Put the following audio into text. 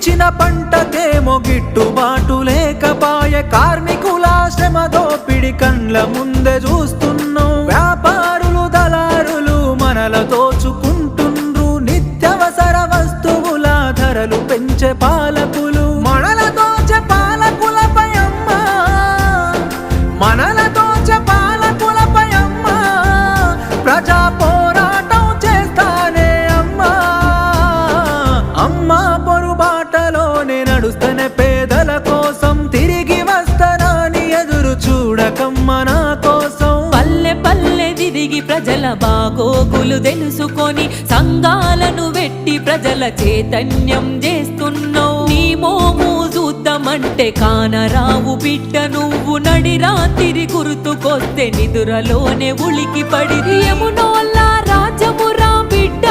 పండించిన పంటకేమో గిట్టుబాటు లేకపాయే, కార్మికుల శ్రమ దోపిడి కండ్ల ముందే చూస్తున్నాం. వ్యాపారులు దళారులు మనల దోచుకుంటుండ్రు, నిత్యవసర వస్తువుల ధరలు పెంచే పాలకులు మనల దోచే పాలకులపై అమ్మా, మనల దోచే పాలకులపై అమ్మా ప్రజా పోరాటం చేస్తానే అమ్మా. అమ్మా పొరుబాటలోనే నడుస్తనే పేదల కోసం, తిరిగి వస్తానని ఎదురు చూడకమ్మ నా కోసం. పల్లె పల్లె తిరిగి ప్రజల బాగోగులు తెలుసుకొని సంఘాలను వెట్టి ప్రజల చైతన్యం చేస్తున్నావు. నీ మోము చూద్దామంటే కానరావు బిడ్డ, నువ్వు నడి రాత్రి గుర్తుకొస్తే నిదురలోనే ఉలికి పడి. యమునోళ్ళ రాజమురా బిడ్డ,